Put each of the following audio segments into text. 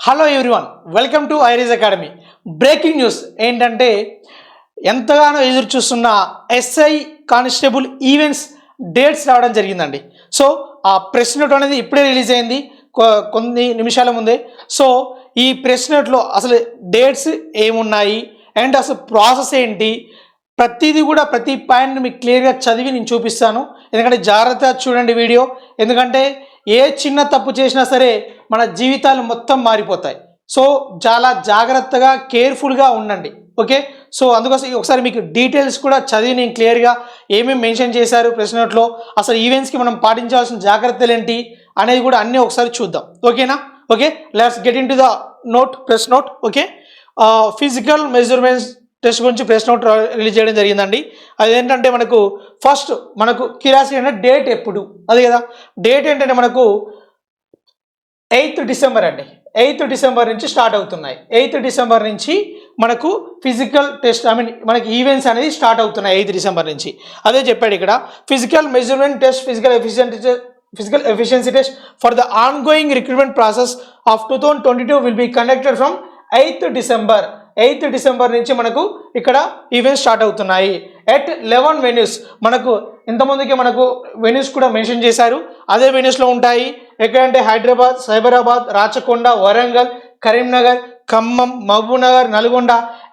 Hello everyone, welcome to iRise academy. Breaking news ఏంటంటే ఎంతగానో ఎదురు చూస్తున్న ఎస్ఐ కానిస్టేబుల్ ఈవెంట్స్ డేట్స్ రావడం జరిగిందండి. సో ఆ ప్రెస్ నోట్ అనేది ఇప్పుడే రిలీజ్ అయింది కొన్ని నిమిషాల ముందే. సో ఈ ప్రెస్ నోట్లో అసలు డేట్స్ ఏమున్నాయి అండ్ అసలు ప్రాసెస్ ఏంటి, ప్రతిదీ కూడా ప్రతి పాయింట్ని మీకు క్లియర్గా చదివి నేను చూపిస్తాను. ఎందుకంటే జాగ్రత్తగా చూడండి వీడియో, ఎందుకంటే ఏ చిన్న తప్పు చేసినా సరే మన జీవితాలు మొత్తం మారిపోతాయి. సో చాలా జాగ్రత్తగా కేర్ఫుల్గా ఉండండి. ఓకే, సో అందుకోసం ఒకసారి మీకు డీటెయిల్స్ కూడా చదివి నేను క్లియర్గా ఏమేమి మెన్షన్ చేశారు ప్రెస్ నోట్లో, అసలు ఈవెంట్స్కి మనం పాటించాల్సిన జాగ్రత్తలు ఏంటి అనేది కూడా అన్నీ ఒకసారి చూద్దాం. ఓకేనా? Okay, let's get in to the note, press note. Okay, physical measurements test గురించి ప్రెస్ నోట్ రిలీజ్ చేయడం జరిగిందండి. అదేంటంటే మనకు ఫస్ట్ మనకు క్యూరియాసిటీ అంటే డేట్ ఎప్పుడు, అది కదా. డేట్ ఏంటంటే మనకు 8th డిసెంబర్ అండి. 8th డిసెంబర్ నుంచి స్టార్ట్ అవుతున్నాయి. 8th డిసెంబర్ నుంచి మనకు ఫిజికల్ టెస్ట్ మనకి ఈవెంట్స్ అనేది స్టార్ట్ అవుతున్నాయి 8th డిసెంబర్ నుంచి. అదే చెప్పాడు ఇక్కడ, physical measurement test, physical efficiency test for the ongoing recruitment process of 2022 will be conducted from 8th December. 8th December నుంచి మనకు ఇక్కడ ఈవెంట్స్ స్టార్ట్ అవుతున్నాయి ఎట్ 11 వెన్యూస్. మనకు ఇంతమందికి మనకు వెన్యూస్ కూడా మెన్షన్ చేశారు. అదే వెన్యూస్లో ఉంటాయి. ఎక్కడంటే హైదరాబాద్, సైబరాబాద్, రాచకొండ, వరంగల్, కరీంనగర్, ఖమ్మం, మహబూబ్నగర్, నల్గొండ.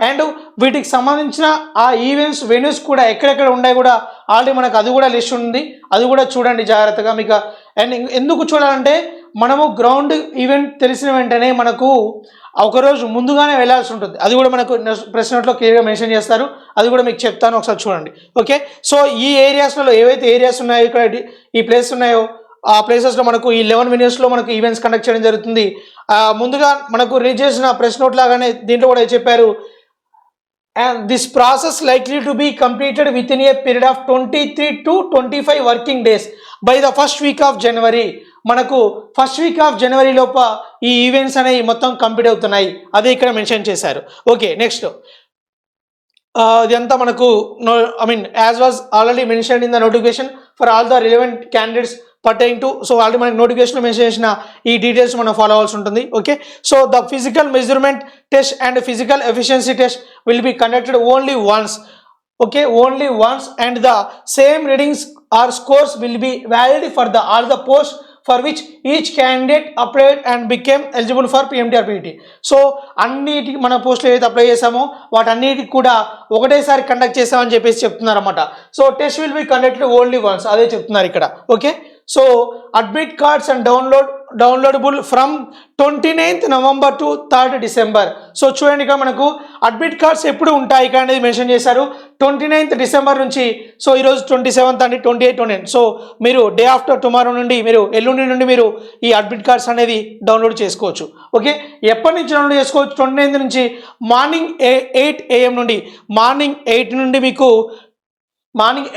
అండ్ వీటికి సంబంధించిన ఆ ఈవెంట్స్ వెన్యూస్ కూడా ఎక్కడెక్కడ ఉన్నాయి కూడా ఆల్రెడీ మనకు అది కూడా లిస్ట్ ఉంది. అది కూడా చూడండి జాగ్రత్తగా మీకు. అండ్ ఎందుకు చూడాలంటే మనము గ్రౌండ్ ఈవెంట్ తెలిసిన వెంటనే మనకు ఒకరోజు ముందుగానే వెళ్ళాల్సి ఉంటుంది. అది కూడా మనకు ప్రెస్ నోట్లో క్లియర్గా మెన్షన్ చేస్తారు. అది కూడా మీకు చెప్తాను, ఒకసారి చూడండి. ఓకే, సో ఈ ఏరియాస్లో ఏవైతే ఏరియాస్ ఉన్నాయో, ఇక్కడ ఈ ప్లేస్ ఉన్నాయో ఆ ప్లేసెస్లో మనకు ఈ 11 వెన్యూస్లో మనకు ఈవెంట్స్ కండక్ట్ చేయడం జరుగుతుంది. ముందుగా మనకు రిలీజ్ చేసిన ప్రెస్ నోట్ లాగానే దీంట్లో కూడా చెప్పారు, and this process likely to be completed within a period of 23 to 25 working days by the first week of January. మనకు ఫస్ట్ వీక్ ఆఫ్ జనవరి లోప ఈ ఈవెంట్స్ అనేవి మొత్తం కంప్లీట్ అవుతున్నాయి. అదే ఇక్కడ మెన్షన్ చేశారు. ఓకే, నెక్స్ట్ ఇదంతా మనకు as was already mention in the notification for all the relevant candidates pertain to. So already మనకి నోటిఫికేషన్ మెన్షన్ చేసిన ఈ డీటెయిల్స్ మనం ఫాలో అవ్వాల్సి ఉంటుంది. Okay, so the physical measurement test and physical efficiency test will be conducted only once. Okay, only once, and the same readings or scores will be valid for all the posts for which each candidate applied and became eligible for PMT or PET. So అన్నిటికి మన పోస్టులు ఏదైతే apply చేసామో వాటన్నిటికి కూడా ఒకటేసారి conduct చేసామని చెప్పేసి చెప్తున్నారు అన్నమాట. So test will be conducted only once, అదే చెప్తున్నారు ఇక్కడ. Okay, so admit cards and downloadable from 29th November to 3rd December. So చూడండి ఇక్కడ మనకు అడ్మిట్ కార్డ్స్ ఎప్పుడు ఉంటాయి ఇక్కడ అనేది మెన్షన్ చేశారు. 29th డిసెంబర్ నుంచి, సో ఈరోజు 27th అండి, 28, 29. సో మీరు డే ఆఫ్టర్ టుమారో నుండి, మీరు ఎల్లుండి నుండి మీరు ఈ అడ్మిట్ కార్డ్స్ అనేది డౌన్లోడ్ చేసుకోవచ్చు. ఓకే, ఎప్పటి నుంచి డౌన్లోడ్ చేసుకోవచ్చు? 29th నుంచి మార్నింగ్ 8 AM నుండి, మార్నింగ్ 8 నుండి మీకు మార్నింగ్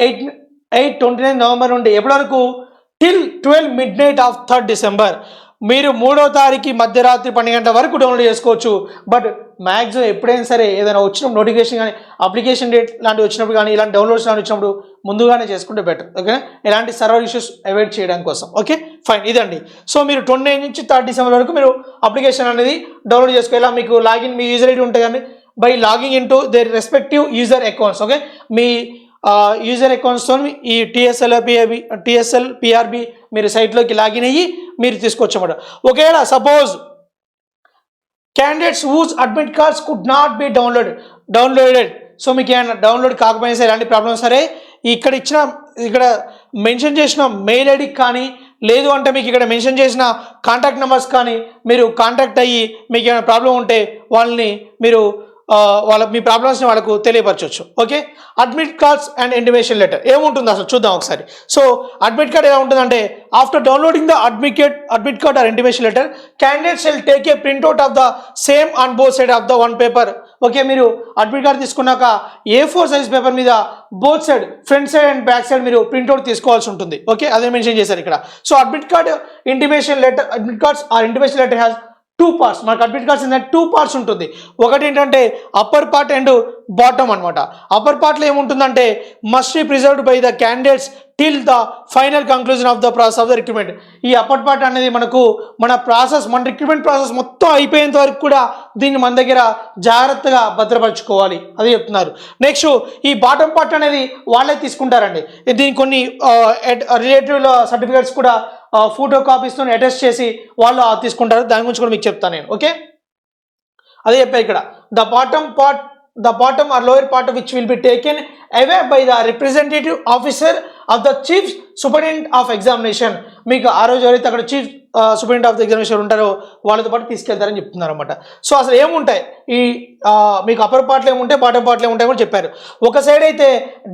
29 నవంబర్ నుండి ఎప్పటి వరకు? Till 12 midnight of 3rd December. మీరు 3వ తారీఖు మధ్యరాత్రి 12 గంటల వరకు డౌన్లోడ్ చేసుకోవచ్చు. బట్ మ్యాక్సిమం ఎప్పుడైనా సరే ఏదైనా వచ్చినప్పుడు నోటిఫికేషన్ కానీ అప్లికేషన్ డేట్ లాంటివి వచ్చినప్పుడు కానీ ఇలాంటి డౌన్లోడ్స్ లాంటి వచ్చినప్పుడు ముందుగానే చేసుకుంటే బెటర్. ఓకేనా, ఎలాంటి సర్వర్ ఇష్యూస్ అవాయిడ్ చేయడం కోసం. ఓకే, ఫైన్, ఇదండి. సో మీరు 29 నుంచి 3rd డిసెంబర్ వరకు మీరు అప్లికేషన్ అనేది డౌన్లోడ్ చేసుకోవాలి. మీకు లాగిన్, మీ యూజర్ ఐడి ఉంటుంది కానీ by logging in to their respective user accounts. Okay, మీ యూజర్ అకౌంట్స్తో ఈ టిఎస్ఎల్ పిఆర్బి మీరు సైట్లోకి లాగిన్ అయ్యి మీరు తీసుకోవచ్చు అన్నమాట. ఒకవేళ suppose candidates whose admit cards could not be downloaded. So మీకు ఏమైనా డౌన్లోడ్ కాకపోయినా సరే, ఎలాంటి ప్రాబ్లమ్ సరే ఇక్కడ మెన్షన్ చేసిన మెయిల్ ఐడికి కానీ, లేదు అంటే మీకు ఇక్కడ మెన్షన్ చేసిన కాంటాక్ట్ నెంబర్స్ కానీ మీరు కాంటాక్ట్ అయ్యి మీకు ఏమైనా ప్రాబ్లం ఉంటే వాళ్ళని మీరు మీ ప్రాబ్లమ్స్ని వాళ్ళకు తెలియపరచవచ్చు. Okay, admit cards and intimation letter ఏముంటుంది అసలు చూద్దాం ఒకసారి. సో అడ్మిట్ కార్డ్ ఎలా ఉంటుందంటే, after downloading the admit card or intimation letter candidates will take a printout of the same on both side of the one paper. Okay, మీరు admit card తీసుకున్నాక A4 size paper మీద both side, front side and back side మీరు printout తీసుకోవాల్సి ఉంటుంది. Okay, అదే mention చేశారు ఇక్కడ. So admit card intimation letter, admit cards or intimation letter has 2 parts. మనకు అడ్మిట్ కార్డ్స్ ఏంటంటే 2 parts ఉంటుంది. ఒకటి ఏంటంటే అప్పర్ పార్ట్ అండ్ బాటమ్ అనమాట. అప్పర్ పార్ట్లో ఏముంటుందంటే must be preserved by the candidates till the final conclusion of the process of the recruitment. ఈ upper part అనేది మనకు మన రిక్రూట్మెంట్ ప్రాసెస్ మొత్తం అయిపోయేంత వరకు కూడా దీన్ని మన దగ్గర జాగ్రత్తగా భద్రపరచుకోవాలి అది చెప్తున్నారు. నెక్స్ట్ ఈ బాటమ్ పార్ట్ అనేది వాళ్ళే తీసుకుంటారండి. దీనికి కొన్ని రిలేటివ్ సర్టిఫికేట్స్ కూడా ఫోటో కాపీస్తో అటెస్ట్ చేసి వాళ్ళు తీసుకుంటారు. దాని గురించి కూడా మీకు చెప్తాను నేను. ఓకే, అదే చెప్పారు ఇక్కడ. The bottom or lower part which will be taken away by the representative officer of the chief superintendent of examination. మీకు ఆ రోజు ఎవరైతే అక్కడ chief superintendent of the examination ఉంటారో వాళ్ళతో పాటు తీసుకెళ్తారని చెప్తున్నారు అనమాట. సో అసలు ఏముంటాయి ఈ మీకు అప్పర్ పార్ట్లో ఏముంటాయి, బాటమ్ పార్ట్లో ఏముంటాయి కూడా చెప్పారు. ఒక సైడ్ అయితే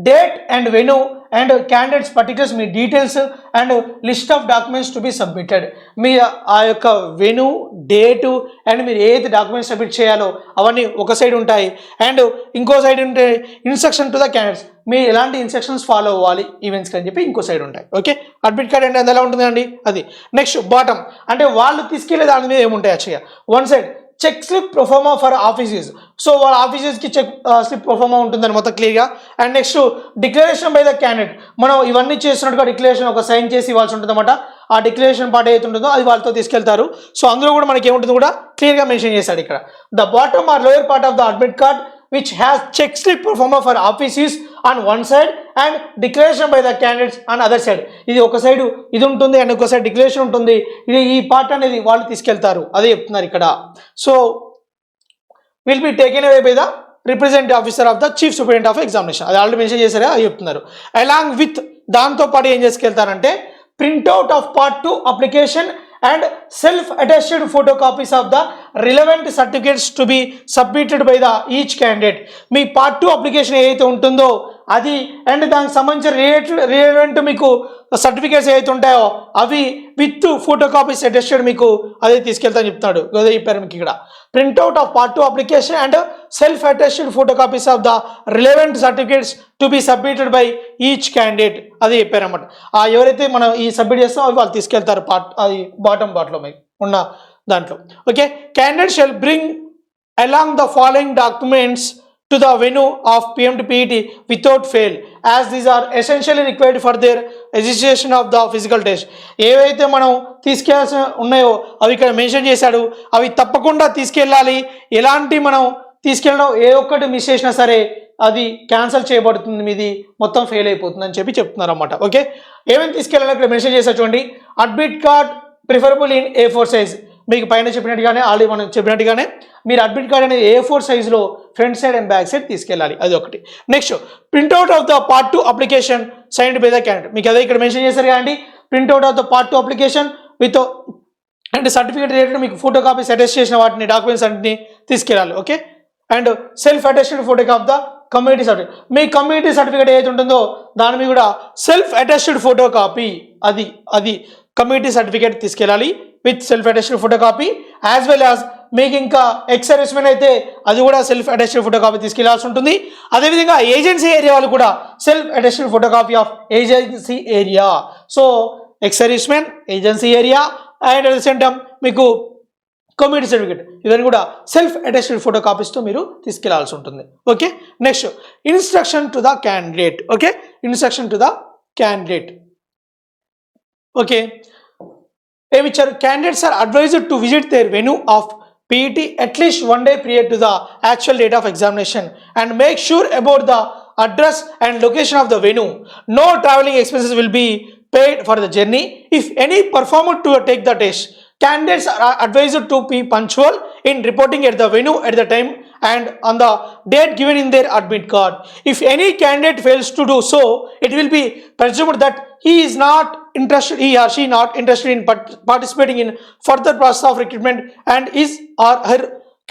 date and venue and candidates particulars మీ details and list of documents to be submitted. మీ ఆ యొక్క వెన్యూ, డేటు అండ్ మీరు ఏదైతే డాక్యుమెంట్స్ సబ్మిట్ చేయాలో అవన్నీ ఒక సైడ్ ఉంటాయి. అండ్ ఇంకో సైడ్ ఉంటే ఇన్స్ట్రక్షన్ టు ద క్యాండిడేట్స్, మీరు ఎలాంటి ఇన్స్ట్రక్షన్స్ ఫాలో అవ్వాలి ఈవెంట్స్కి అని చెప్పి ఇంకో సైడ్ ఉంటాయి. ఓకే, అడ్మిట్ కార్డ్ అంటే ఎలా ఉంటుందండి అది. నెక్స్ట్ బాటమ్ అంటే వాళ్ళు తీసుకెళ్లే దాని మీద ఏముంటాయి యాక్చువల్గా. One side check slip proforma for offices. So వాళ్ళ ఆఫీసెస్కి చెక్ స్లిప్ ప్రొఫార్మా ఉంటుందని మొత్తం క్లియర్గా. And next declaration by the candidate, మనం ఇవన్నీ చేస్తున్నట్టుగా డిక్లరేషన్ ఒక సైన్ చేసి ఇవ్వాల్సి ఉంటుంది అనమాట. ఆ డిక్లరేషన్ పార్ట్ ఏదైతే ఉంటుందో అది వాళ్ళతో తీసుకెళ్తారు. సో అందులో కూడా మనకి ఏముంటుందో కూడా క్లియర్గా మెన్షన్ చేశాడు ఇక్కడ. The bottom are lower part of the admit card which has check slip performer for offices on one side and declaration by the candidates on other side. ఇది ఒక సైడ్ ఇది ఉంటుంది అండ్ ఒక సైడ్ డిక్లరేషన్ ఉంటుంది. ఇది ఈ part అనేది వాళ్ళు తీసుకెళ్తారు అదే చెప్తున్నారు ఇక్కడ. So will be taken away by the representative officer of the chief superintendent of examination. అది ఆల్రెడీ మెన్షన్ చేశారా అది చెప్తున్నారు. అలాంగ్ విత్ దాంతో పాటు ఏం చేసుకెళ్తారంటే printout of part 2 application and self-attested photocopies of the relevant certificates to be submitted by the each candidate. Me part 2 application ఏదైతే ఉంటుందో అది అండ్ దానికి సంబంధించిన రిలవెంట్ మీకు సర్టిఫికేట్స్ ఏవైతే ఉంటాయో అవి విత్ ఫోటోకాపీస్ అటెస్టెడ్ మీకు అదే తీసుకెళ్తాను చెప్తాడు. అదే చెప్పారు మీకు ఇక్కడ. Printout of part 2 application and self attested photocopies of the relevant certificates to be submitted by each candidate అదే చెప్పారన్నమాట. ఎవరైతే మనం ఈ సబ్మిట్ చేస్తామో అవి వాళ్ళు తీసుకెళ్తారు అది బాటమ్ పార్ట్లో మీకు ఉన్న దాంట్లో. Okay, candidate shall bring along the following documents to the venue of PM to PET without fail as these are essentially required for their registration of the physical test. ఏవైతే మనం తీసుకెళ్ళాల్సి ఉన్నాయో అవి ఇక్కడ మెన్షన్ చేశాడు. అవి తప్పకుండా తీసుకెళ్ళాలి. ఎలాంటి మనం తీసుకెళ్ళడం ఏ ఒక్కటి మిస్ చేసినా సరే అది క్యాన్సిల్ చేయబడుతుంది, మీది మొత్తం ఫెయిల్ అయిపోతుంది అని చెప్పి చెప్తున్నారు అన్నమాట. ఓకే, ఏమేమి తీసుకెళ్ళాలి ఇక్కడ మెన్షన్ చేశారు చూడండి. Admit card preferable in A4 size. మీకు పైన చెప్పినట్టుగానే ఆల్రెడీ మనం చెప్పినట్టుగానే మీరు అడ్మిట్ కార్డ్ అనేది A4 సైజులో front side and back side తీసుకెళ్ళాలి, అది ఒకటి. Next printout of the part 2 application signed by the candidate. మీకు అదే ఇక్కడ మెన్షన్ చేశారు కదండి. Printout of the part 2 application with and certificate related మీకు ఫోటో కాపీస్ అటెస్ట్ చేసిన వాటిని డాక్యుమెంట్స్ అన్నింటినీ తీసుకెళ్ళాలి. Okay, and self attested photo of the community certificate. Me community certificate ఏదైతే ఉంటుందో దాని మీద కూడా సెల్ఫ్ అటెస్టెడ్ ఫోటో కాపీ అది కమ్యూనిటీ సర్టిఫికేట్ తీసుకెళ్ళాలి with self attested photo copy. As well as మీకు ఇంకా ఎక్స్ సర్వీస్మెన్ అయితే అది కూడా సెల్ఫ్ అటెస్టెడ్ ఫోటో కాపీ తీసుకెళ్లాల్సి ఉంటుంది. అదేవిధంగా ఏజెన్సీ ఏరియా వాళ్ళు కూడా self attested photo copy of agency area. So ex servicemen, agency area and at the same time మీకు కమ్యూనిటీ సర్టిఫికేట్ ఇవన్నీ కూడా సెల్ఫ్ అటెస్టెడ్ ఫోటో కాపీస్తో మీరు తీసుకెళ్లాల్సి ఉంటుంది. Okay, next instruction to the candidate. Okay, instruction to the candidate. Okay, ఏమిచ్చారు? Candidates are advised to visit their venue of PET at least 1 day prior to the actual date of examination and make sure about the address and location of the venue. No traveling expenses will be paid for the journey. If any performer to take the test, candidates are advised to be punctual in reporting at the venue at the time and on the date given in their admit card. If any candidate fails to do so, it will be presumed that he or she not interested in participating in further process of recruitment and his or her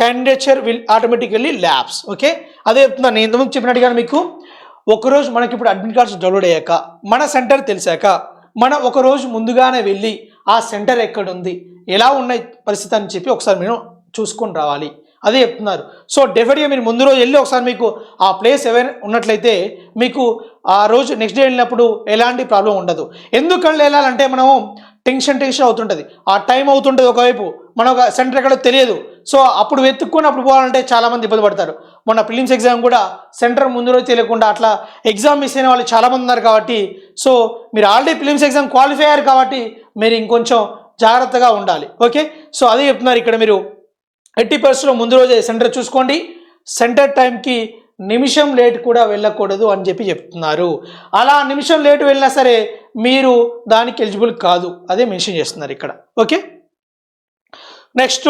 candidature will automatically lapse. Okay, అదే చెప్తున్నాను నేను ఇంతకుముందు చెప్పినట్టుగా మీకు ఒకరోజు మనకి ఇప్పుడు admit cards download అయ్యాక మన సెంటర్ తెలిసాక మనం ఒకరోజు ముందుగానే వెళ్ళి ఆ సెంటర్ ఎక్కడుంది, ఎలా ఉన్నాయి పరిస్థితి అని చెప్పి ఒకసారి మీరు చూసుకొని రావాలి, అదే చెప్తున్నారు. సో డెఫినెట్గా మీరు ముందు రోజు వెళ్ళి ఒకసారి మీకు ఆ ప్లేస్ ఎవరైనా ఉన్నట్లయితే మీకు ఆ రోజు నెక్స్ట్ డే వెళ్ళినప్పుడు ఎలాంటి ప్రాబ్లం ఉండదు. ఎందుకని వెళ్ళాలంటే మనము టెన్షన్ అవుతుంటుంది, ఆ టైం అవుతుంటుంది, ఒకవైపు మన సెంటర్ ఎక్కడో తెలియదు. సో అప్పుడు వెతుక్కొని అప్పుడు పోవాలంటే చాలామంది ఇబ్బంది పడతారు. మొన్న ప్రిలిమ్స్ ఎగ్జామ్ కూడా సెంటర్ ముందు రోజు తెలియకుండా అట్లా ఎగ్జామ్ మిస్ అయిన వాళ్ళు చాలామంది ఉన్నారు. కాబట్టి సో మీరు ఆల్రెడీ ప్రిలిమ్స్ ఎగ్జామ్ క్వాలిఫై అయ్యారు కాబట్టి మీరు ఇంకొంచెం జాగ్రత్తగా ఉండాలి. ఓకే, సో అదే చెప్తున్నారు ఇక్కడ. మీరు 80% ముందు రోజే సెంటర్ చూసుకోండి. సెంటర్ టైంకి నిమిషం లేట్ కూడా వెళ్ళకూడదు అని చెప్తున్నారు. అలా నిమిషం లేట్ వెళ్ళినా సరే మీరు దానికి ఎలిజిబుల్ కాదు, అదే మెన్షన్ చేస్తున్నారు ఇక్కడ. Okay, next,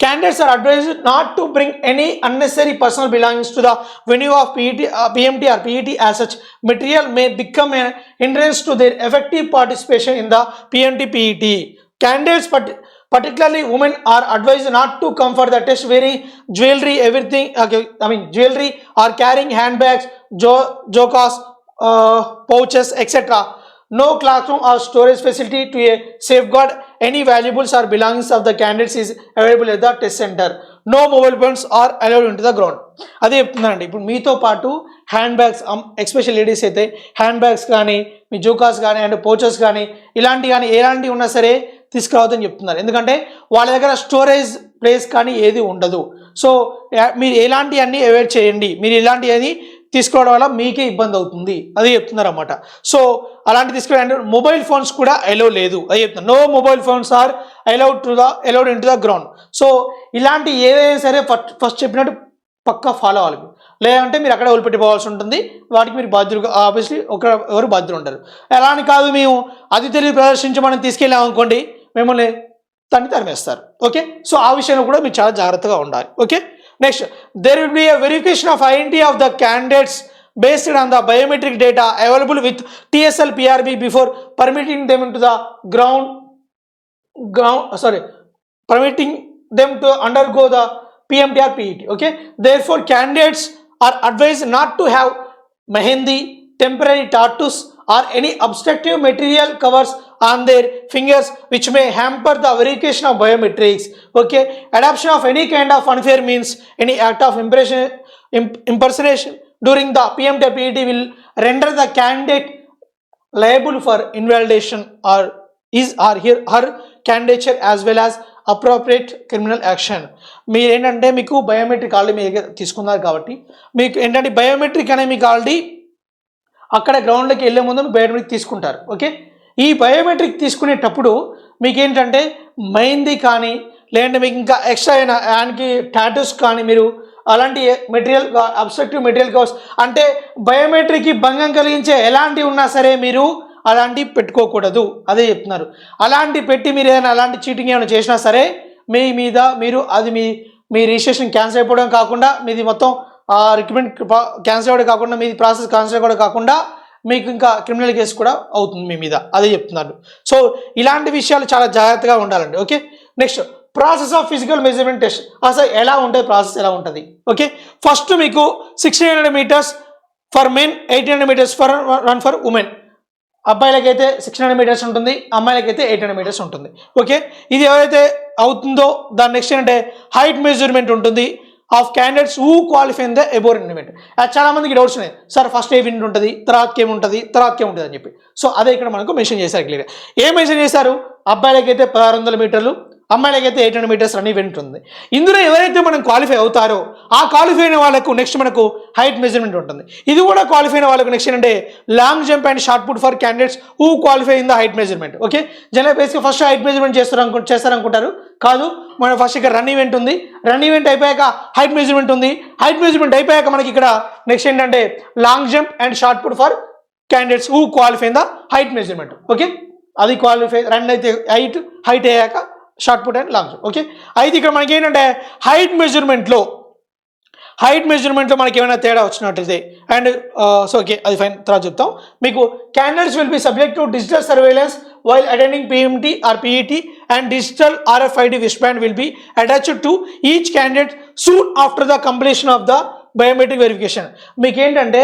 candidates are advised not to bring any unnecessary personal belongings to the venue of PMT or PET, as such material may become an hindrance to their effective participation in the PMT PET. Candidates, particularly women, are advised not to come for the test wearing jewelry, jewelry, or carrying handbags, jokas, pouches, etc. No classroom or storage facility to safeguard any valuables or belongings of the candidates is available at the test center. No mobile phones are allowed into the ground. అదే చెప్తున్నానండి. ఇప్పుడు మీతో పాటు hand bags, special ladies అయితే hand bags కానీ, మీ జోకాస్ కానీ and pouches కానీ ఇలాంటివి కానీ ఎలాంటివి ఉన్నా సరే తీసుకురావద్దని చెప్తున్నారు. ఎందుకంటే వాళ్ళ దగ్గర స్టోరేజ్ ప్లేస్ కానీ ఏది ఉండదు. సో మీరు ఎలాంటివన్నీ అవాయిడ్ చేయండి. మీరు ఇలాంటివన్నీ తీసుకోవడం వల్ల మీకే ఇబ్బంది అవుతుంది, అది చెప్తున్నారు అన్నమాట. సో అలాంటి తీసుకోవడం, మొబైల్ ఫోన్స్ కూడా అలౌ లేదు, అది చెప్తున్నారు. No mobile phones are allowed into the ground. So ఇలాంటి ఏదైనా సరే ఫస్ట్ చెప్పినట్టు పక్కా ఫాలో అవ్వాలి. లేదంటే మీరు అక్కడే వదిలిపెట్టిపోవాల్సి ఉంటుంది. వాటికి మీరు బాధ్యులు, ఆబ్వియస్లీ ఎవరు బాధ్యులు ఉండరు. ఎలా అని కాదు, మేము అది తెలివి ప్రదర్శించి మనం తీసుకెళ్ళామనుకోండి మిమ్మల్ని తరిమేస్తారు. ఓకే, సో ఆ విషయంలో కూడా మీరు చాలా జాగ్రత్తగా ఉండాలి. Okay, next, there will be a verification of identity of the candidates based on the biometric data available with TSL PRB before permitting them to the permitting them to undergo the PMT or PET. Okay, therefore candidates are advised not to have mehendi, temporary tattoos, or any obstructive material covers on their fingers which may hamper the verification of biometrics. Okay, adoption of any kind of unfair means, any act of impersonation during the PMT PET will render the candidate liable for invalidation or her candidature as well as appropriate criminal action. మీరు ఏంటంటే మీకు biometric already మీరు తీసుకున్నారు కాబట్టి మీకు ఏంటంటే biometric అనేది మీకు ఆల్రెడీ అక్కడ గ్రౌండ్లోకి వెళ్ళే ముందు బయోమెట్రిక్ తీసుకుంటారు. ఓకే, ఈ బయోమెట్రిక్ తీసుకునేటప్పుడు మీకు ఏంటంటే మెహందీ కానీ లేదంటే మీకు ఇంకా ఎక్స్ట్రా అయిన హ్యాండ్కి టాటూస్ కానీ మీరు అలాంటి మెటీరియల్, అబ్స్ట్రక్టివ్ మెటీరియల్ కవర్స్ అంటే బయోమెట్రిక్కి భంగం కలిగించే ఎలాంటివి ఉన్నా సరే మీరు అలాంటివి పెట్టుకోకూడదు, అదే చెప్తున్నారు. అలాంటి పెట్టి మీరు ఏదైనా అలాంటి చీటింగ్ ఏమైనా చేసినా సరే మీ మీద అది మీ రిజిస్ట్రేషన్ క్యాన్సిల్ అయిపోవడం కాకుండా, మీది మొత్తం రిక్రూట్మెంట్ క్యాన్సిల్ అవ్వడం కాకుండా, మీది ప్రాసెస్ క్యాన్సిల్ అవ్వడం కాకుండా మీకు ఇంకా క్రిమినల్ కేసు కూడా అవుతుంది మీ మీద, అదే చెప్తున్నారు. సో ఇలాంటి విషయాలు చాలా జాగ్రత్తగా ఉండాలండి. Okay, next, process of physical measurement test. అసలు ఎలా ఉంటుంది, ప్రాసెస్ ఎలా ఉంటుంది? ఓకే, ఫస్ట్ మీకు 1600 meters for men, 1800 meters for women. అబ్బాయిలకైతే 600 meters ఉంటుంది, అమ్మాయిలకైతే 800 meters ఉంటుంది. ఓకే, ఇది ఎవరైతే అవుతుందో దాని నెక్స్ట్ ఏంటంటే హైట్ మెజర్మెంట్ ఉంటుంది of candidates who qualify in the above event. చాలా మందికి డౌట్స్ ఉన్నాయి, సార్ ఫస్ట్ ఈవెంట్ ఉంటుంది, తర్వాతకి ఏముంటుంది అని చెప్పి. సో అదే ఇక్కడ మనకు మెన్షన్ చేశారు క్లియర్గా. ఏం మెన్షన్ చేశారు? అబ్బాయిలకైతే 1600 meters, అమ్మాయిలకైతే 800 meters రన్ ఈవెంట్ ఉంది. ఇందులో ఎవరైతే మనం క్వాలిఫై అవుతారో ఆ క్వాలిఫై అయిన వాళ్ళకు నెక్స్ట్ మనకు హైట్ మెజర్మెంట్ ఉంటుంది. ఇది కూడా క్వాలిఫై అయిన వాళ్ళకు నెక్స్ట్ ఏంటంటే long jump and shot put for candidates who qualify in the height measurement. Okay, general బేసిక్గా ఫస్ట్ హైట్ మెజర్మెంట్ చేస్తారనుకుంటారు, కాదు, మన ఫస్ట్ ఇక్కడ రన్ ఈవెంట్ ఉంది, రన్ ఈవెంట్ అయిపోయాక హైట్ మెజర్మెంట్ ఉంది, హైట్ మెజర్మెంట్ అయిపోయాక మనకి ఇక్కడ నెక్స్ట్ ఏంటంటే long jump and shot put for candidates who qualify in the height measurement. Okay, అది క్వాలిఫై రన్ అయితే హైట్ అయ్యాక shot put and long jump. Okay, అయితే ఇక్కడ మనకి ఏంటంటే హైట్ మెజర్మెంట్లో మనకి ఏమైనా తేడా వచ్చినట్లయితే అండ్ సో ఓకే అది ఫైన్, తర్వాత చెప్తాం. మీకు candidates will be subject to digital surveillance while attending PMT or PET and digital RFID wristband will be attached to each candidate soon after the completion of the biometric verification. మీకు ఏంటంటే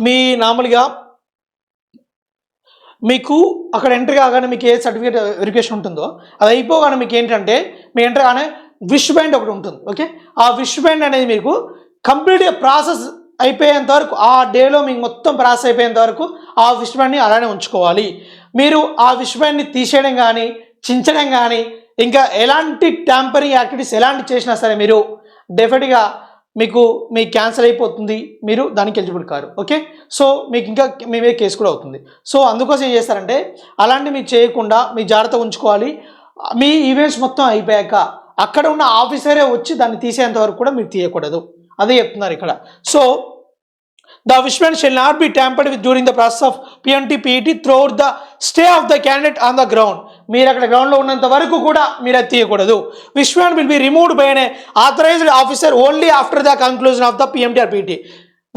మీ నార్మల్గా మీకు అక్కడ enter కాగానే మీకు ఏ certificate verification ఉంటుందో అది అయిపోగానే మీకు ఏంటంటే మీ ఎంటర్ కాగానే విష్ బ్యాండ్ ఒకటి ఉంటుంది. ఓకే, ఆ విష్ బ్యాండ్ అనేది మీకు కంప్లీట్గా ప్రాసెస్ అయిపోయేంత వరకు, ఆ డేలో మీకు మొత్తం ప్రాసెస్ అయిపోయేంత వరకు ఆ విష్ బ్యాండ్ని అలానే ఉంచుకోవాలి. మీరు ఆ విష్ బ్యాండ్ని తీసేయడం కానీ, చించడం కానీ, ఇంకా ఎలాంటి ట్యాంపరింగ్ యాక్టివిటీస్ ఎలాంటి చేసినా సరే మీరు డెఫినెట్గా మీ క్యాన్సల్ అయిపోతుంది, మీరు దానికి ఎలిజిబుల్ కారు. ఓకే, సో మీకు ఇంకా మీ మీద కేసు కూడా అవుతుంది. సో అందుకోసం ఏం చేస్తారంటే అలాంటివి మీరు చేయకుండా మీ జాగ్రత్త ఉంచుకోవాలి. మీ ఈవెంట్స్ మొత్తం అయిపోయాక అక్కడ ఉన్న ఆఫీసరే వచ్చి దాన్ని తీసేంత వరకు కూడా మీరు తీయకూడదు, అదే చెప్తున్నారు ఇక్కడ. So the wishband shall not be tampered with during the process of PMT PET throughout the stay of the candidate on the ground. మీరు అక్కడ గ్రౌండ్లో ఉన్నంత వరకు కూడా మీరు అది తీయకూడదు. wishband will be removed by an authorized officer only after the conclusion of the PMT or PET.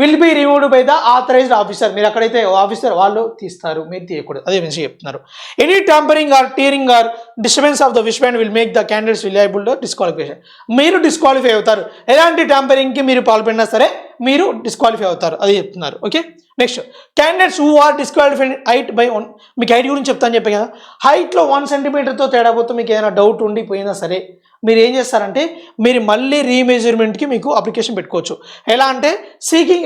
Will be removed by the authorised officer. మీరు అక్కడైతే ఆఫీసర్ వాళ్ళు తీస్తారు, మీరు తీయకూడదు, అదే మంచి చెప్తున్నారు. Any tampering or tearing or disturbance of the విష్ band will make the candidates liable to disqualification. మీరు డిస్క్వాలిఫై అవుతారు, ఎలాంటి టాంపరింగ్కి మీరు పాల్పడినా సరే మీరు డిస్క్వాలిఫై అవుతారు, అది చెప్తున్నారు. Okay, next candidates who are disqualified height by 1. మీకు హైట్ గురించి చెప్తాను చెప్పాను కదా, హైట్లో 1 సెంటీమీటర్తో తేడా పోతే మీకు ఏదైనా డౌట్ ఉండిపోయినా సరే మీరు ఏం చేస్తారంటే మీరు మళ్ళీ రీమెజర్మెంట్కి మీకు అప్లికేషన్ పెట్టుకోవచ్చు. ఎలా అంటే seeking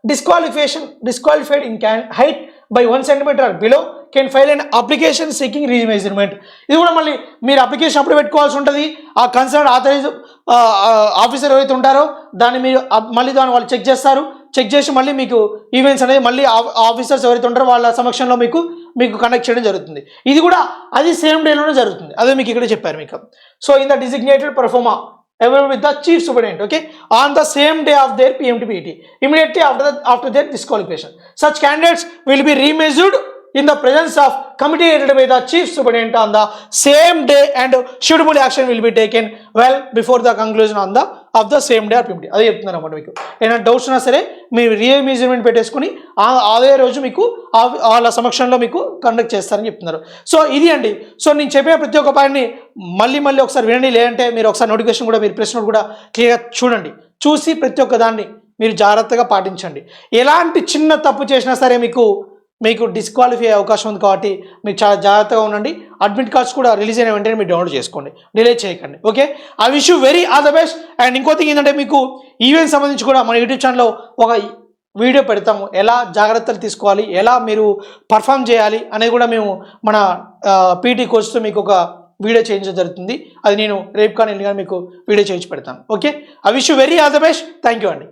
disqualified in height by 1 centimeter or below can file an application seeking remeasurement. ఇది కూడా మళ్ళీ మీరు అప్లికేషన్ అప్పుడు పెట్టుకోవాల్సి ఉంటుంది. ఆ కన్సర్న్ ఆథరైజ్ ఆఫీసర్ ఎవరైతే ఉంటారో దాన్ని మీరు మళ్ళీ దాన్ని వాళ్ళు చెక్ చేస్తారు. చెక్ చేసి మళ్ళీ మీకు ఈవెంట్స్ అనేది మళ్ళీ ఆఫీసర్స్ ఎవరైతే ఉంటారో వాళ్ళ సమక్షంలో మీకు కండక్ట్ చేయడం జరుగుతుంది. ఇది కూడా అది సేమ్ డేలోనే జరుగుతుంది, అదే మీకు ఇక్కడ చెప్పారు మీకు. So in the designated proforma available with the chief superintendent, okay, on the same day of their PMT/PET, immediately after their disqualification. Such candidates will be remeasured in the presence of committee headed by the chief superintendent on the same day, and suitable action will be taken well before the conclusion of the same day or PMT. అదే చెప్తున్నారు అన్నమాట. మీకు ఏమైనా doubts ఉన్నా సరే మీరు రీమెజర్మెంట్ పెట్టేసుకుని అదే రోజు మీకు వాళ్ళ సమక్షంలో మీకు కండక్ట్ చేస్తారని చెప్తున్నారు. సో ఇది అండి. సో నేను చెప్పే ప్రతి ఒక్క పాయింట్ని మళ్ళీ ఒకసారి వినండి, లేదంటే మీరు ఒకసారి నోటిఫికేషన్ కూడా మీరు ప్రశ్నలు కూడా క్లియర్గా చూడండి. చూసి ప్రతి ఒక్క దాన్ని మీరు జాగ్రత్తగా పాటించండి. ఎలాంటి చిన్న తప్పు చేసినా సరే మీకు డిస్క్వాలిఫై అయ్యే అవకాశం ఉంది, కాబట్టి మీరు చాలా జాగ్రత్తగా ఉండండి. అడ్మిట్ కార్డ్స్ కూడా రిలీజ్ అయిన వెంటనే మీరు డౌన్లోడ్ చేసుకోండి, డిలే చేయకండి. Okay, I wish you very all the best. And ఇంకో థింగ్ ఏంటంటే మీకు ఈవెంట్ సంబంధించి కూడా మన యూట్యూబ్ ఛానల్లో ఒక వీడియో పెడతాము, ఎలా జాగ్రత్తలు తీసుకోవాలి, ఎలా మీరు పర్ఫామ్ చేయాలి అనేది కూడా మేము మన పీటీ కోచ్తో మీకు ఒక వీడియో చేయించడం జరుగుతుంది. అది నేను రేపు కానీ ఎల్లుండి కానీ మీకు వీడియో చేయించి పెడతాను. Okay, I wish you very all the best. Thank you అండి.